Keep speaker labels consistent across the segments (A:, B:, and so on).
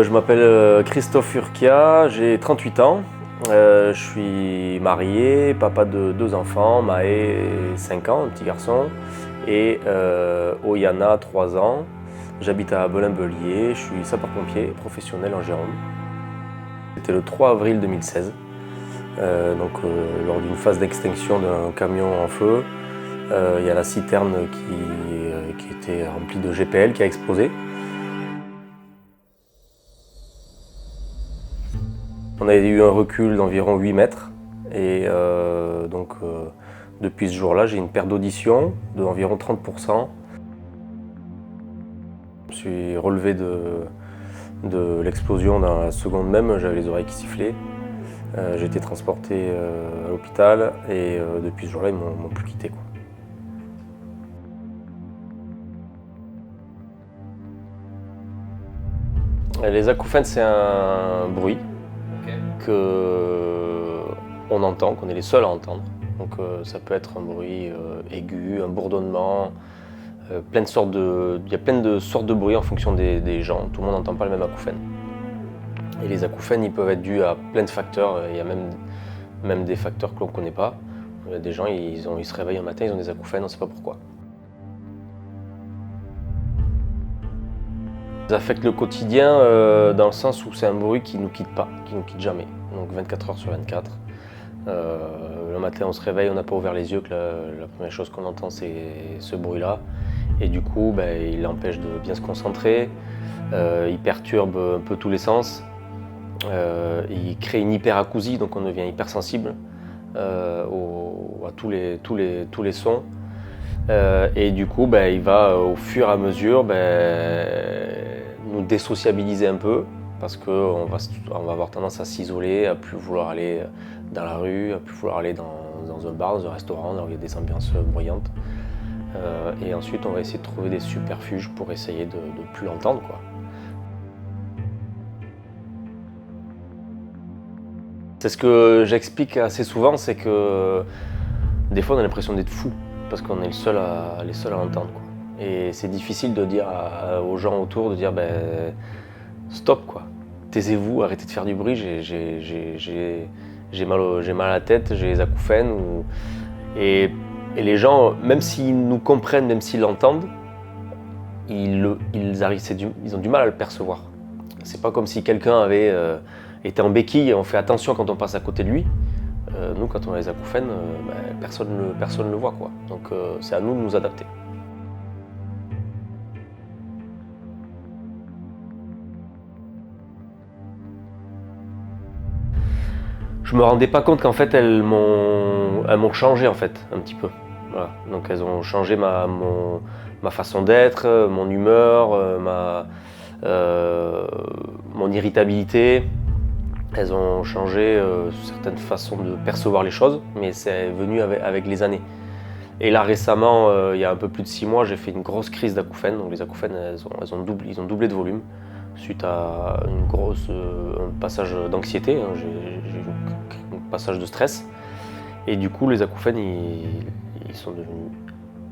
A: Je m'appelle Christophe Urquia, j'ai 38 ans. Je suis marié, papa de 2 enfants, Maë 5 ans, un petit garçon, et Oyana 3 ans. J'habite à Belin-Bellier, je suis sapeur-pompier professionnel en Gironde. C'était le 3 avril 2016, lors d'une phase d'extinction d'un camion en feu. Il y a la citerne qui était remplie de GPL qui a explosé. On a eu un recul d'environ 8 mètres et depuis ce jour-là, j'ai une perte d'audition d'environ 30%. Je me suis relevé de l'explosion dans la seconde même, j'avais les oreilles qui sifflaient. J'ai été transporté à l'hôpital et depuis ce jour-là, ils m'ont plus quitté, quoi. Les acouphènes, c'est un bruit qu'on entend, qu'on est les seuls à entendre. Donc ça peut être un bruit aigu, un bourdonnement, il y a plein de sortes de bruits en fonction des gens. Tout le monde n'entend pas le même acouphène. Et les acouphènes, ils peuvent être dus à plein de facteurs. Il y a même des facteurs que l'on ne connaît pas. Il y a des gens, ils se réveillent un matin, ils ont des acouphènes, on ne sait pas pourquoi. Ça affecte le quotidien dans le sens où c'est un bruit qui ne nous quitte pas, qui ne nous quitte jamais. Donc 24 heures sur 24. Le matin on se réveille, on n'a pas ouvert les yeux, que la première chose qu'on entend c'est ce bruit-là. Et du coup il empêche de bien se concentrer, il perturbe un peu tous les sens, il crée une hyperacousie, donc on devient hypersensible à tous les sons. Et du coup, il va au fur et à mesure nous désociabiliser un peu parce qu'on va avoir tendance à s'isoler, à plus vouloir aller dans la rue, à plus vouloir aller dans un bar, dans un restaurant, là où il y a des ambiances bruyantes. Et ensuite, on va essayer de trouver des subterfuges pour essayer de plus l'entendre, quoi. C'est ce que j'explique assez souvent, c'est que des fois on a l'impression d'être fou parce qu'on est les seuls à l'entendre, quoi. Et c'est difficile de dire aux gens autour de dire stop, quoi. Taisez-vous, arrêtez de faire du bruit, j'ai mal à la tête, j'ai les acouphènes. Et les gens, même s'ils nous comprennent, même s'ils l'entendent, ils ont du mal à le percevoir. C'est pas comme si quelqu'un avait été en béquille et on fait attention quand on passe à côté de lui. Nous, quand on a les acouphènes, personne ne le voit, quoi. Donc c'est à nous de nous adapter. Je me rendais pas compte qu'en fait elles m'ont changé en fait un petit peu. Voilà. Donc elles ont changé ma façon d'être, mon humeur, mon irritabilité. Elles ont changé certaines façons de percevoir les choses, mais c'est venu avec les années. Et là récemment, il y a un peu plus de 6 mois, j'ai fait une grosse crise d'acouphènes. Donc les acouphènes, ils ont doublé de volume suite à un passage d'anxiété. J'ai eu un passage de stress. Et du coup, les acouphènes, ils sont devenus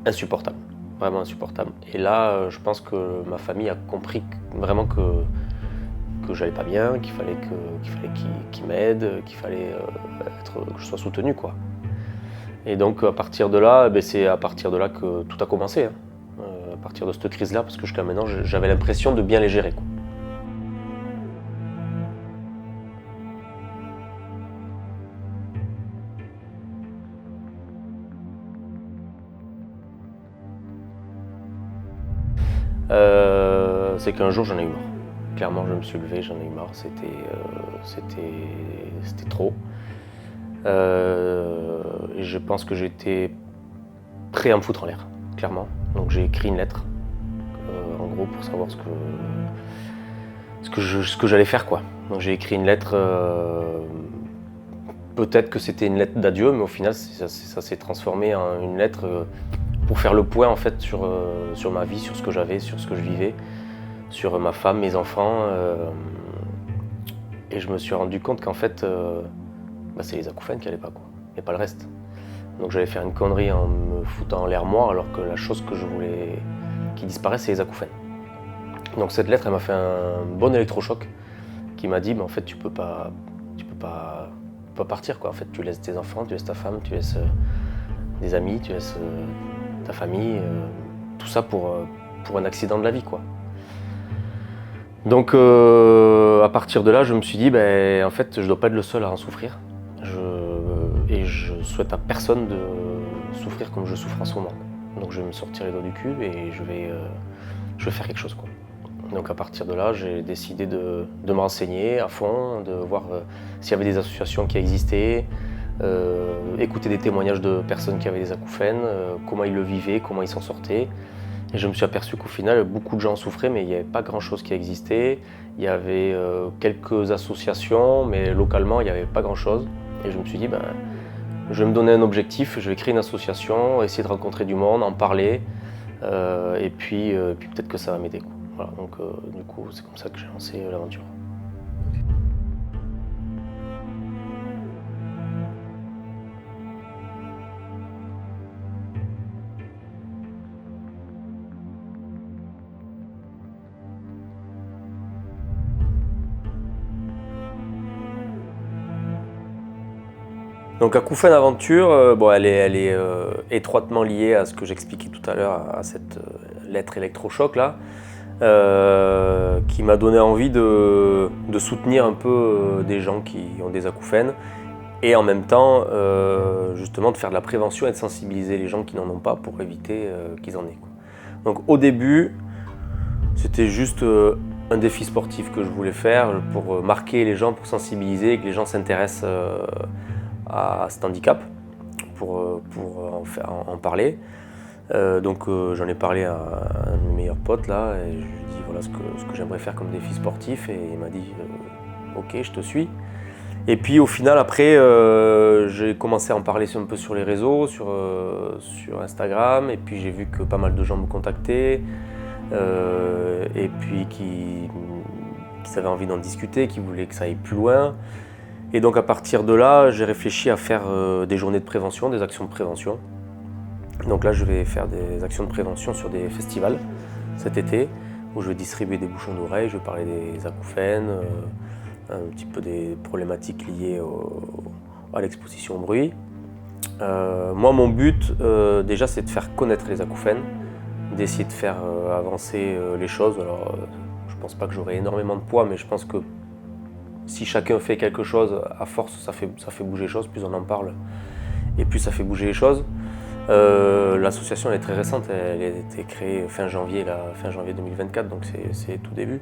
A: insupportables, vraiment insupportables. Et là, je pense que ma famille a compris vraiment que j'allais pas bien, qu'il fallait qu'ils m'aident, qu'il fallait que je sois soutenu, quoi. Et donc à partir de là, c'est à partir de là que tout a commencé, hein. À partir de cette crise-là, parce que jusqu'à maintenant, j'avais l'impression de bien les gérer, quoi. C'est qu'un jour j'en ai eu marre. Clairement, je me suis levé, j'en ai eu marre. C'était trop. Et je pense que j'étais prêt à me foutre en l'air, clairement. Donc j'ai écrit une lettre, en gros, pour savoir ce que j'allais faire, quoi. Donc j'ai écrit une lettre. Peut-être que c'était une lettre d'adieu, mais au final, ça s'est transformé en une lettre pour faire le point en fait sur ma vie, sur ce que j'avais, sur ce que je vivais, sur ma femme, mes enfants. Et je me suis rendu compte qu'en fait, c'est les acouphènes qui allaient pas, quoi, et pas le reste. Donc j'allais faire une connerie en me foutant en l'air moi, alors que la chose que je voulais qui disparaisse, c'est les acouphènes. Donc cette lettre, elle m'a fait un bon électrochoc qui m'a dit, en fait, tu peux pas partir, quoi. En fait, tu laisses tes enfants, tu laisses ta femme, tu laisses des amis, tu laisses ta famille, tout ça pour un accident de la vie, quoi. Donc à partir de là, je me suis dit, en fait, je dois pas être le seul à en souffrir. Et je souhaite à personne de souffrir comme je souffre en ce moment. Donc je vais me sortir les doigts du cul et je vais faire quelque chose, quoi. Donc à partir de là, j'ai décidé de me renseigner à fond, de voir s'il y avait des associations qui existaient, écouter des témoignages de personnes qui avaient des acouphènes, comment ils le vivaient, comment ils s'en sortaient. Et je me suis aperçu qu'au final, beaucoup de gens souffraient, mais il n'y avait pas grand-chose qui existait. Il y avait quelques associations, mais localement, il n'y avait pas grand-chose. Et je me suis dit, je vais me donner un objectif, je vais créer une association, essayer de rencontrer du monde, en parler, et puis peut-être que ça va m'aider, quoi. Voilà, donc du coup, c'est comme ça que j'ai lancé l'aventure. Donc Acouphènes Aventure, elle est étroitement liée à ce que j'expliquais tout à l'heure, à cette lettre électrochoc là, qui m'a donné envie de soutenir un peu des gens qui ont des acouphènes et en même temps justement de faire de la prévention et de sensibiliser les gens qui n'en ont pas pour éviter qu'ils en aient, quoi. Donc au début, c'était juste un défi sportif que je voulais faire pour marquer les gens, pour sensibiliser et que les gens s'intéressent à cet handicap pour en parler. Donc j'en ai parlé à un de mes meilleurs potes là et je lui ai dit voilà ce que j'aimerais faire comme défi sportif et il m'a dit ok, je te suis. Et puis au final après j'ai commencé à en parler un peu sur les réseaux, sur Instagram, et puis j'ai vu que pas mal de gens me contactaient et puis qui avaient envie d'en discuter, qui voulaient que ça aille plus loin. Et donc à partir de là, j'ai réfléchi à faire des journées de prévention, des actions de prévention. Donc là, je vais faire des actions de prévention sur des festivals cet été, où je vais distribuer des bouchons d'oreilles, je vais parler des acouphènes, un petit peu des problématiques liées à l'exposition au bruit. Moi, mon but, déjà, c'est de faire connaître les acouphènes, d'essayer de faire avancer les choses. Alors, je pense pas que j'aurai énormément de poids, mais je pense que si chacun fait quelque chose, à force, ça fait bouger les choses. Plus on en parle, et plus ça fait bouger les choses. L'association elle est très récente, elle a été créée fin janvier 2024, donc c'est tout début.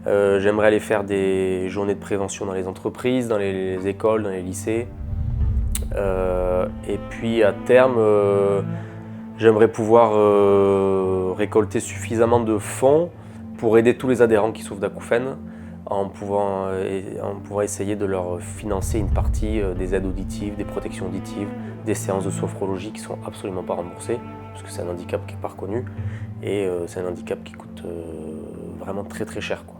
A: J'aimerais aller faire des journées de prévention dans les entreprises, dans les écoles, dans les lycées. Et puis à terme, j'aimerais pouvoir récolter suffisamment de fonds pour aider tous les adhérents qui souffrent d'acouphènes, en pouvant essayer de leur financer une partie des aides auditives, des protections auditives, des séances de sophrologie qui ne sont absolument pas remboursées, parce que c'est un handicap qui n'est pas reconnu, et c'est un handicap qui coûte vraiment très très cher, quoi.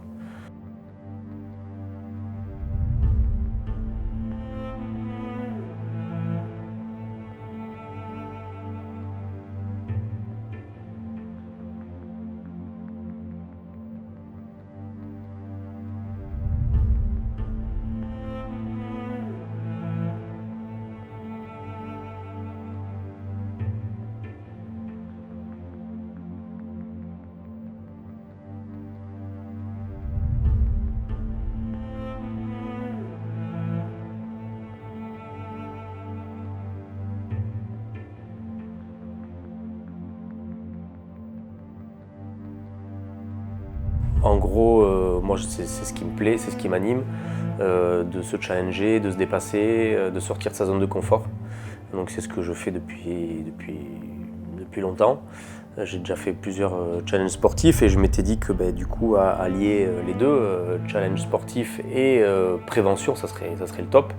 A: En gros, moi c'est ce qui me plaît, c'est ce qui m'anime, de se challenger, de se dépasser, de sortir de sa zone de confort. Donc c'est ce que je fais depuis longtemps. J'ai déjà fait plusieurs challenges sportifs et je m'étais dit que du coup à allier les deux, challenge sportif et prévention, ça serait le top.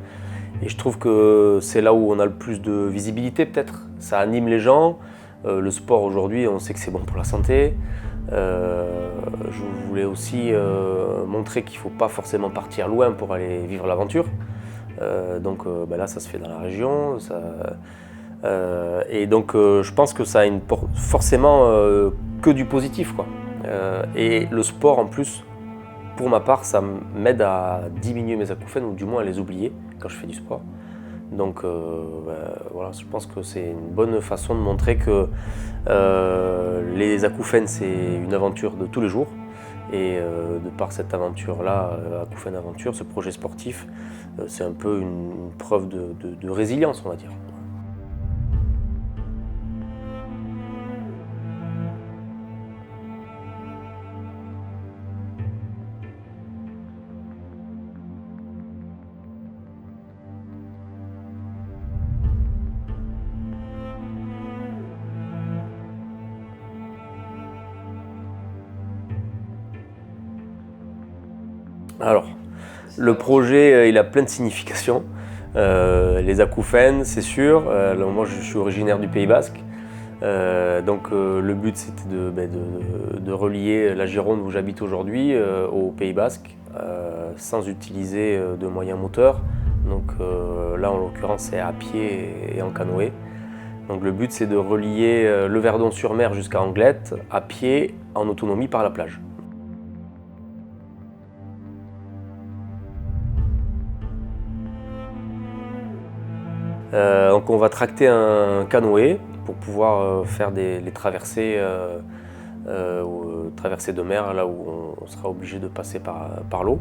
A: Et je trouve que c'est là où on a le plus de visibilité peut-être. Ça anime les gens. Le sport aujourd'hui, on sait que c'est bon pour la santé. Je voulais aussi montrer qu'il ne faut pas forcément partir loin pour aller vivre l'aventure. Donc là, ça se fait dans la région. Et donc je pense que ça a forcément que du positif, quoi. Et le sport en plus, pour ma part, ça m'aide à diminuer mes acouphènes ou du moins à les oublier quand je fais du sport. Donc voilà, je pense que c'est une bonne façon de montrer que les acouphènes c'est une aventure de tous les jours. Et de par cette aventure-là, Acouphènes Aventure, ce projet sportif, c'est un peu une preuve de résilience, on va dire. Alors, le projet, il a plein de significations. Les acouphènes, c'est sûr. Moi, je suis originaire du Pays Basque. Donc, le but, c'était de relier la Gironde où j'habite aujourd'hui au Pays Basque sans utiliser de moyens moteurs. Donc là, en l'occurrence, c'est à pied et en canoë. Donc, le but, c'est de relier le Verdon-sur-Mer jusqu'à Anglette à pied en autonomie par la plage. Donc on va tracter un canoë pour pouvoir faire les traversées, traversées de mer, là où on sera obligé de passer par l'eau.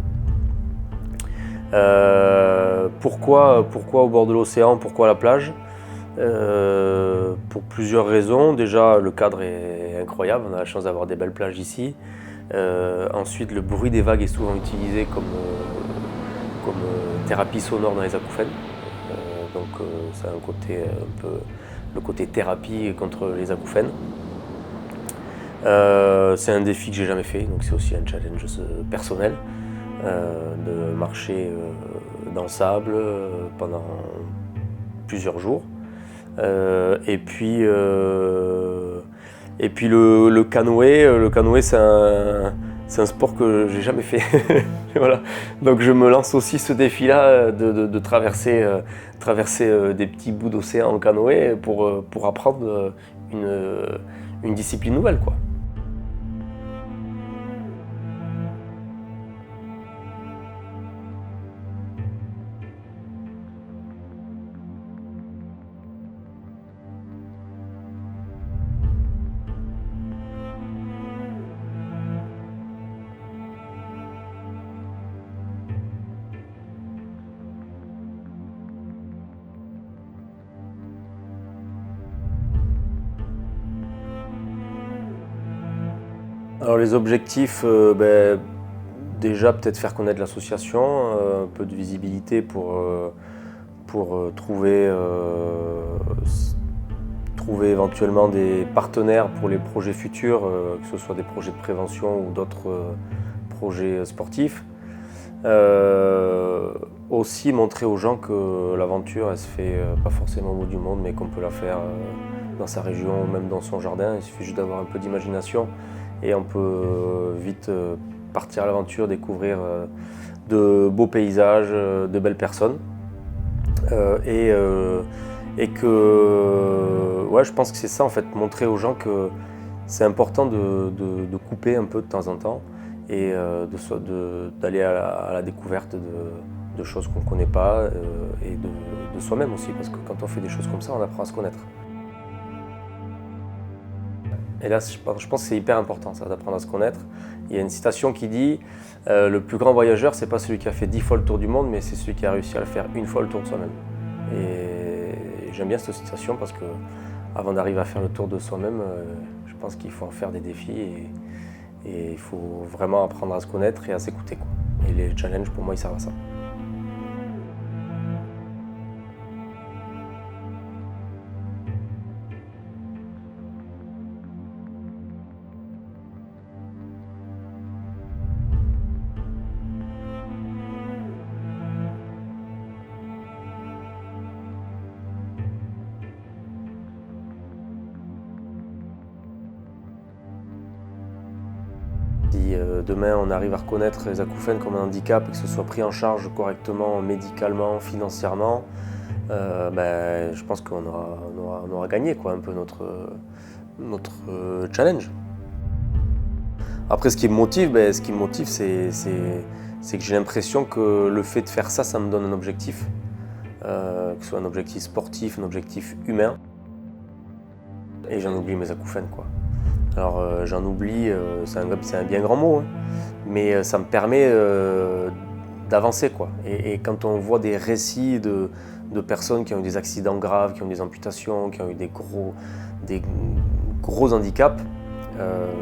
A: Pourquoi au bord de l'océan, pourquoi à la plage? Pour plusieurs raisons. Déjà, le cadre est incroyable, on a la chance d'avoir des belles plages ici. Ensuite, le bruit des vagues est souvent utilisé comme thérapie sonore dans les acouphènes. Donc c'est un côté un peu le côté thérapie contre les acouphènes. C'est un défi que j'ai jamais fait, donc c'est aussi un challenge personnel de marcher dans le sable pendant plusieurs jours. Et puis le canoë c'est un sport que j'ai jamais fait. Voilà. Donc je me lance aussi ce défi-là de traverser des petits bouts d'océan en canoë pour apprendre une discipline nouvelle, quoi. Alors les objectifs, déjà peut-être faire connaître l'association, un peu de visibilité pour trouver éventuellement des partenaires pour les projets futurs, que ce soit des projets de prévention ou d'autres projets sportifs. Aussi montrer aux gens que l'aventure elle se fait pas forcément au bout du monde, mais qu'on peut la faire dans sa région ou même dans son jardin. Il suffit juste d'avoir un peu d'imagination et on peut vite partir à l'aventure, découvrir de beaux paysages, de belles personnes. Et que ouais, je pense que c'est ça en fait, montrer aux gens que c'est important de couper un peu de temps en temps et d'aller à la découverte de choses qu'on ne connaît pas et de soi-même aussi, parce que quand on fait des choses comme ça, on apprend à se connaître. Et là, je pense que c'est hyper important, ça, d'apprendre à se connaître. Il y a une citation qui dit le plus grand voyageur, c'est pas celui qui a fait 10 fois le tour du monde, mais c'est celui qui a réussi à le faire une fois le tour de soi-même. Et j'aime bien cette citation parce que avant d'arriver à faire le tour de soi-même, je pense qu'il faut en faire des défis et il faut vraiment apprendre à se connaître et à s'écouter, quoi. Et les challenges, pour moi, ils servent à ça. Si demain on arrive à reconnaître les acouphènes comme un handicap et que ce soit pris en charge correctement, médicalement, financièrement, je pense qu'on aura gagné, quoi, un peu notre challenge. Après, ce qui me motive, c'est que j'ai l'impression que le fait de faire ça, ça me donne un objectif, que ce soit un objectif sportif, un objectif humain. Et j'en oublie mes acouphènes, quoi. Alors j'en oublie, c'est un bien grand mot, hein, mais ça me permet d'avancer, quoi. Et quand on voit des récits de personnes qui ont eu des accidents graves, qui ont des amputations, qui ont eu des gros handicaps,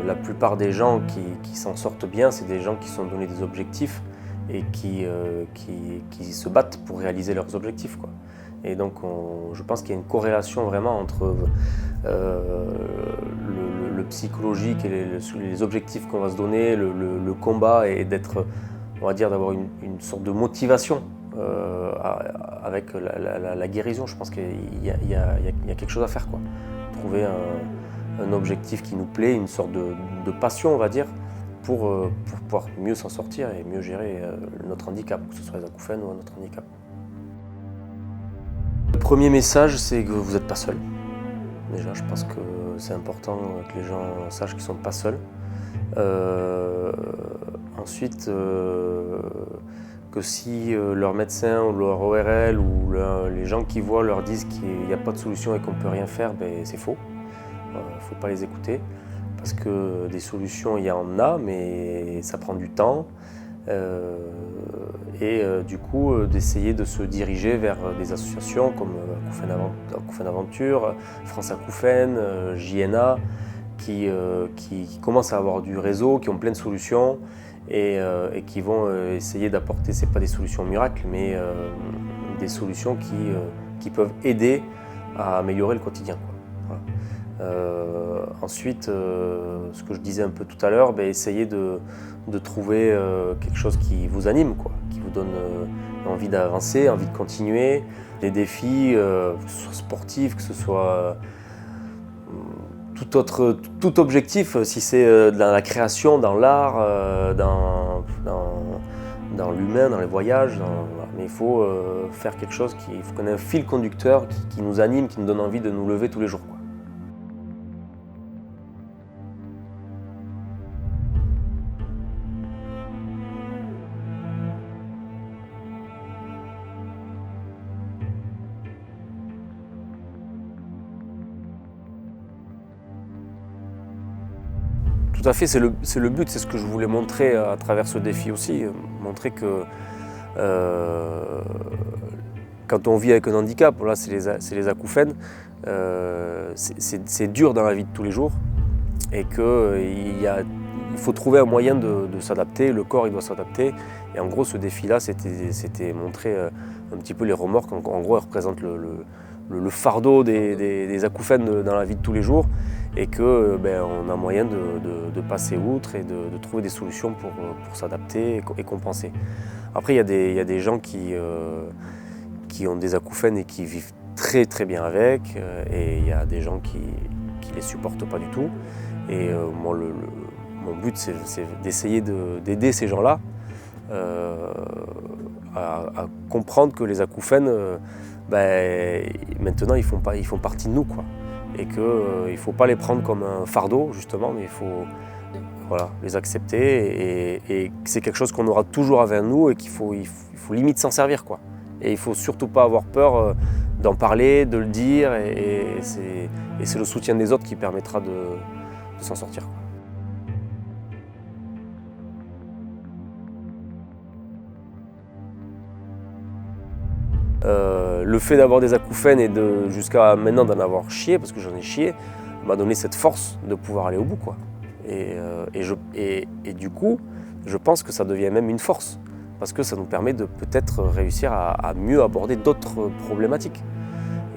A: la plupart des gens qui s'en sortent bien, c'est des gens qui se sont donné des objectifs et qui se battent pour réaliser leurs objectifs, quoi. Et donc je pense qu'il y a une corrélation vraiment entre le psychologique et les objectifs qu'on va se donner, le combat, et d'être, on va dire, d'avoir une sorte de motivation avec la guérison. Je pense qu'il y a quelque chose à faire, quoi. Trouver un objectif qui nous plaît, une sorte de passion, on va dire, pour pouvoir mieux s'en sortir et mieux gérer notre handicap, que ce soit les acouphènes ou un autre handicap. Le premier message, c'est que vous n'êtes pas seul. Déjà, je pense que c'est important que les gens sachent qu'ils ne sont pas seuls. Ensuite, que si leur médecin ou leur ORL ou les gens qui voient leur disent qu'il n'y a pas de solution et qu'on ne peut rien faire, ben, c'est faux. Il ne faut pas les écouter, parce que des solutions, il y en a, mais ça prend du temps. Du coup, d'essayer de se diriger vers des associations comme Acouphènes Aventure, France Acouphènes, JNA, qui commencent à avoir du réseau, qui ont plein de solutions et qui vont essayer d'apporter, c'est pas des solutions miracles, mais des solutions qui peuvent aider à améliorer le quotidien, quoi. Voilà. Ensuite, ce que je disais un peu tout à l'heure, essayez de trouver quelque chose qui vous anime, quoi, qui vous donne envie d'avancer, envie de continuer. Les défis, que ce soit sportifs, que ce soit tout objectif, si c'est dans la création, dans l'art, dans l'humain, dans les voyages, voilà. Mais il faut faire quelque chose, il faut qu'on ait un fil conducteur qui nous anime, qui nous donne envie de nous lever tous les jours, quoi. Tout à fait, c'est le but, c'est ce que je voulais montrer à travers ce défi aussi, montrer que quand on vit avec un handicap, là c'est les acouphènes, c'est dur dans la vie de tous les jours et qu'il faut trouver un moyen de s'adapter, le corps il doit s'adapter. Et en gros ce défi-là, c'était montrer un petit peu les remords, en gros elles représentent le fardeau des acouphènes dans la vie de tous les jours, et qu'on a moyen de passer outre et de trouver des solutions pour s'adapter et compenser. Après, il y a des gens qui ont des acouphènes et qui vivent très très bien avec, et il y a des gens qui les supportent pas du tout. Et moi, mon but, c'est d'essayer d'aider ces gens-là à comprendre que les acouphènes, maintenant, ils font partie de nous, quoi. Et qu'il ne faut pas les prendre comme un fardeau, justement, mais il faut les accepter, et c'est quelque chose qu'on aura toujours avec nous et qu'il faut limite s'en servir, quoi. Et il ne faut surtout pas avoir peur d'en parler, de le dire, et c'est le soutien des autres qui permettra de s'en sortir, quoi. Le fait d'avoir des acouphènes et jusqu'à maintenant d'en avoir chié, parce que j'en ai chié, m'a donné cette force de pouvoir aller au bout, quoi. Et du coup, je pense que ça devient même une force, parce que ça nous permet de peut-être réussir à mieux aborder d'autres problématiques.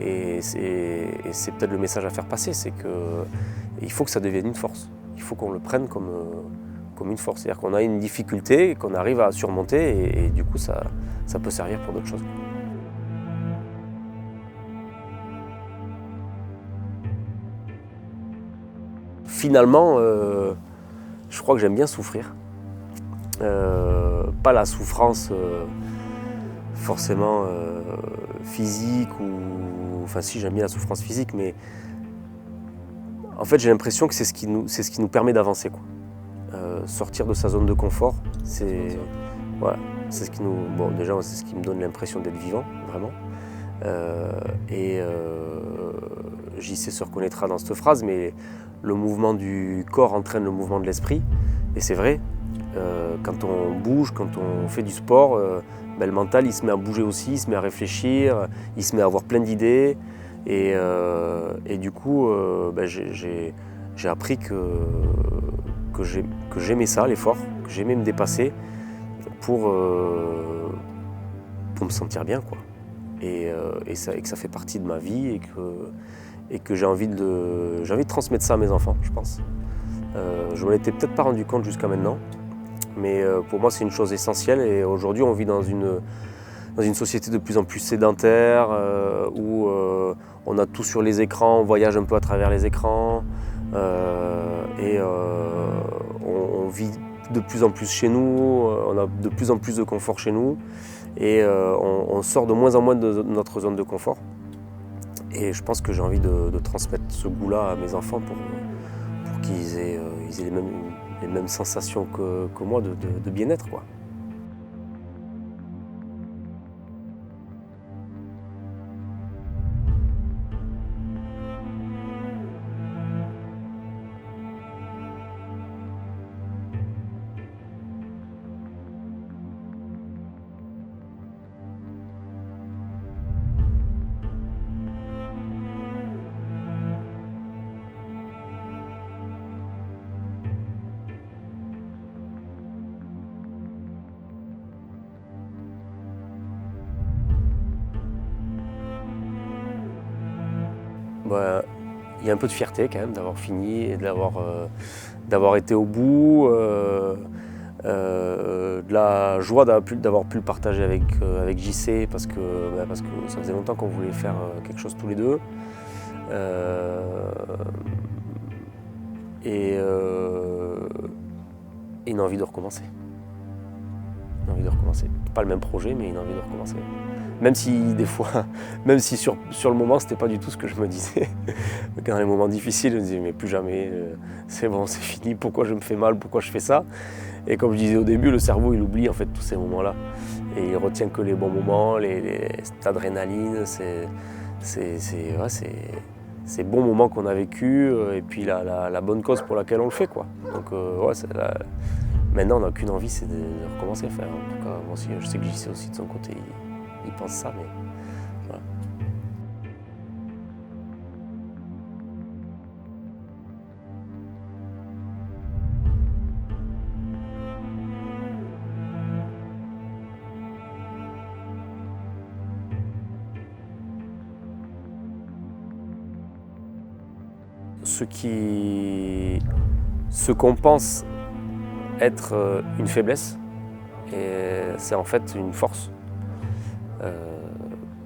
A: Et c'est peut-être le message à faire passer, c'est qu'il faut que ça devienne une force. Il faut qu'on le prenne comme une force. C'est-à-dire qu'on a une difficulté et qu'on arrive à surmonter, et du coup, ça peut servir pour d'autres choses. Finalement, je crois que j'aime bien souffrir. Pas la souffrance forcément physique, enfin si, j'aime bien la souffrance physique, mais en fait j'ai l'impression que c'est ce qui nous permet d'avancer, quoi. sortir de sa zone de confort, voilà, c'est ce qui nous, bon, déjà c'est ce qui me donne l'impression d'être vivant, vraiment. JC se reconnaîtra dans cette phrase, mais le mouvement du corps entraîne le mouvement de l'esprit, et c'est vrai. Quand on bouge, quand on fait du sport, le mental il se met à bouger aussi, il se met à réfléchir, il se met à avoir plein d'idées. Et du coup, j'ai appris que j'aimais ça, l'effort, que j'aimais me dépasser pour me sentir bien, quoi. Et que ça fait partie de ma vie et que j'ai envie de transmettre ça à mes enfants, je pense. Je m'en étais peut-être pas rendu compte jusqu'à maintenant. Mais pour moi, c'est une chose essentielle. Et aujourd'hui, on vit dans une société de plus en plus sédentaire, où on a tout sur les écrans, on voyage un peu à travers les écrans. On vit de plus en plus chez nous, on a de plus en plus de confort chez nous. Et on sort de moins en moins de notre zone de confort. Et je pense que j'ai envie de transmettre ce goût-là à mes enfants pour qu'ils aient les mêmes sensations que moi de bien-être, quoi. Il y a un peu de fierté quand même d'avoir fini et d'avoir été au bout, de la joie d'avoir pu le partager avec JC parce que ça faisait longtemps qu'on voulait faire quelque chose tous les deux. Et une envie de recommencer. Pas le même projet, mais une envie de recommencer. Même si des fois, même si sur le moment, c'était pas du tout ce que je me disais. Dans les moments difficiles, je me disais mais plus jamais, c'est bon, c'est fini, pourquoi je me fais mal, pourquoi je fais ça? Et comme je disais au début, le cerveau il oublie en fait tous ces moments-là. Et il retient que les bons moments, cette adrénaline, ces bons moments qu'on a vécu, et puis la bonne cause pour laquelle on le fait, quoi. Donc maintenant on n'a qu'une envie, c'est de recommencer à faire. En tout cas, moi aussi, je sais que JC aussi de son côté, il pense ça, mais voilà. Ce qu'on pense être une faiblesse, c'est en fait une force.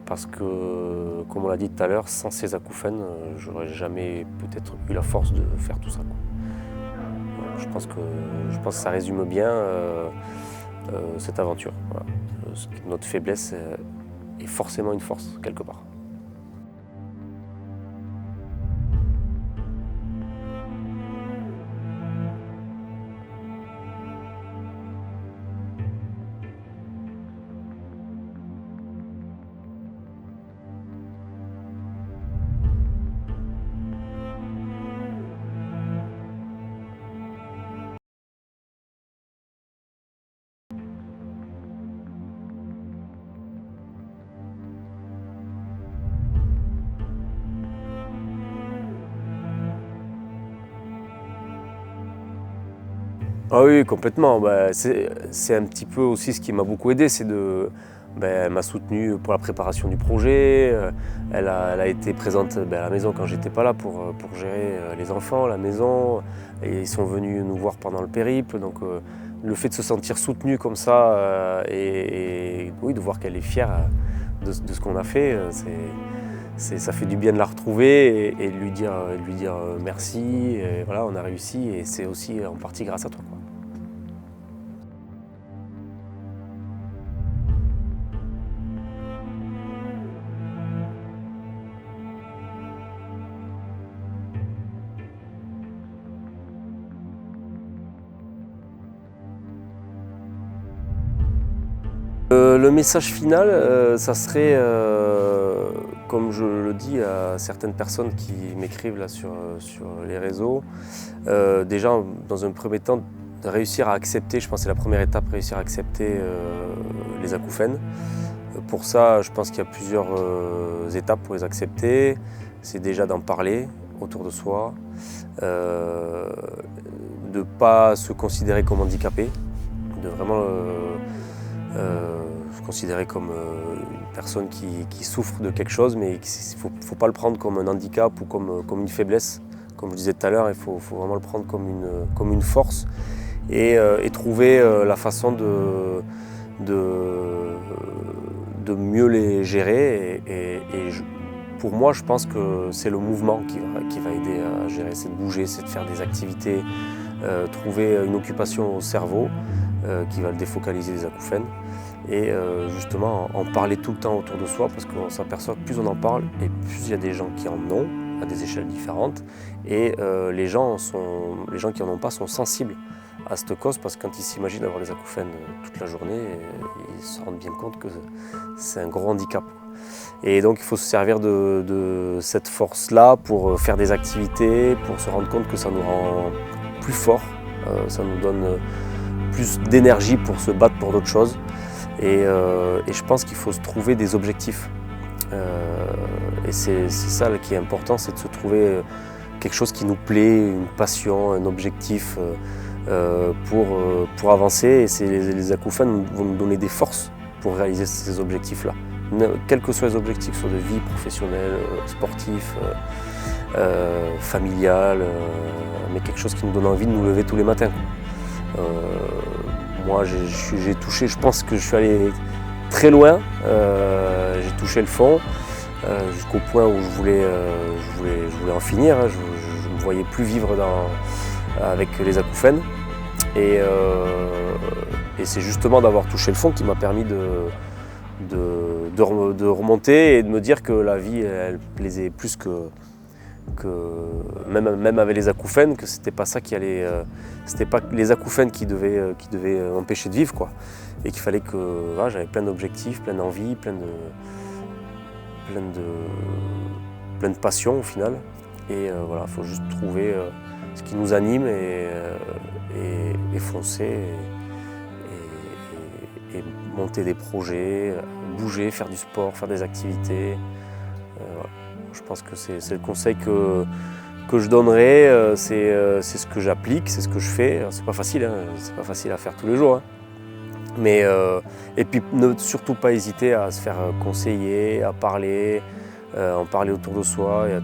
A: Parce que, comme on l'a dit tout à l'heure, sans ces acouphènes, j'aurais jamais peut-être eu la force de faire tout ça, quoi. Je pense que ça résume bien cette aventure. Voilà. Notre faiblesse est forcément une force, quelque part. Ah oui, complètement. C'est un petit peu aussi ce qui m'a beaucoup aidé, elle m'a soutenu pour la préparation du projet. Elle a été présente à la maison quand j'étais pas là pour gérer les enfants, la maison. Et ils sont venus nous voir pendant le périple. Donc le fait de se sentir soutenu comme ça et oui, de voir qu'elle est fière de ce qu'on a fait, ça fait du bien de la retrouver et de lui dire merci. Et voilà, on a réussi et c'est aussi en partie grâce à toi, quoi. Le message final, ça serait, comme je le dis à certaines personnes qui m'écrivent là sur les réseaux, déjà dans un premier temps, de réussir à accepter, je pense que c'est la première étape, réussir à accepter les acouphènes. Pour ça, je pense qu'il y a plusieurs étapes pour les accepter. C'est déjà d'en parler autour de soi, de ne pas se considérer comme handicapé, de vraiment se considérer comme une personne qui souffre de quelque chose, mais il ne faut pas le prendre comme un handicap ou comme une faiblesse. Comme je disais tout à l'heure, il faut vraiment le prendre comme une force et trouver la façon de mieux les gérer. Pour moi, je pense que c'est le mouvement qui va aider à gérer, c'est de bouger, c'est de faire des activités, trouver une occupation au cerveau qui va le défocaliser des acouphènes et justement en parler tout le temps autour de soi parce qu'on s'aperçoit que plus on en parle et plus il y a des gens qui en ont à des échelles différentes et les gens qui en ont pas sont sensibles à cette cause parce que quand ils s'imaginent avoir des acouphènes toute la journée, ils se rendent bien compte que c'est un gros handicap. Et donc il faut se servir de cette force-là pour faire des activités, pour se rendre compte que ça nous rend plus forts, ça nous donne plus d'énergie pour se battre pour d'autres choses. Et je pense qu'il faut se trouver des objectifs. Et c'est ça qui est important, c'est de se trouver quelque chose qui nous plaît, une passion, un objectif pour avancer. Et les acouphènes vont nous donner des forces pour réaliser ces objectifs-là. Quels que soient les objectifs, soit de vie professionnelle, sportif, familial, mais quelque chose qui nous donne envie de nous lever tous les matins. Moi, j'ai touché, je pense que je suis allé très loin, j'ai touché le fond, jusqu'au point où je voulais en finir. Je ne me voyais plus vivre avec les acouphènes. Et c'est justement d'avoir touché le fond qui m'a permis de remonter et de me dire que la vie, elle plaisait plus que même avec les acouphènes, que c'était pas ça qui allait, c'était pas les acouphènes qui devaient m'empêcher de vivre, quoi. Et qu'il fallait que voilà, j'avais plein d'objectifs, plein d'envies, plein de passion au final. Et voilà, il faut juste trouver ce qui nous anime et foncer et monter des projets, bouger, faire du sport, faire des activités. Voilà. Je pense que c'est le conseil que je donnerais, c'est ce que j'applique, c'est ce que je fais. C'est pas facile, hein, c'est pas facile à faire tous les jours. Hein. Mais, et puis ne surtout pas hésiter à se faire conseiller, à parler, en parler autour de soi. Il y a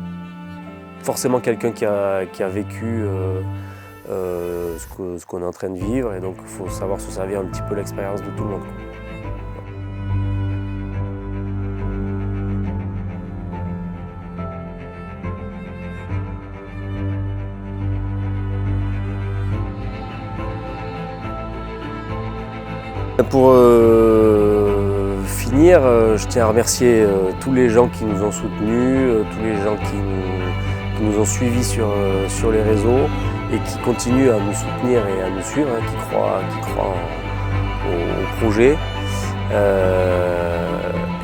A: forcément quelqu'un qui a vécu ce qu'on est en train de vivre et donc il faut savoir se servir un petit peu de l'expérience de tout le monde. Pour finir, je tiens à remercier tous les gens qui nous ont soutenus, tous les gens qui nous ont suivis sur les réseaux et qui continuent à nous soutenir et à nous suivre, hein, qui croient au projet.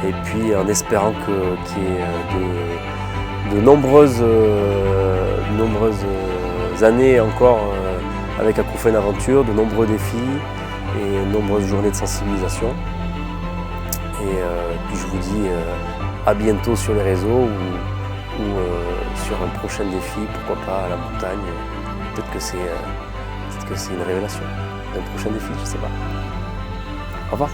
A: Et puis en espérant qu'il y ait de nombreuses années encore avec Acouphènes Aventure, de nombreux défis et de nombreuses journées de sensibilisation. Et puis je vous dis à bientôt sur les réseaux ou sur un prochain défi, pourquoi pas à la montagne. Peut-être que c'est une révélation d'un prochain défi, je ne sais pas. Au revoir.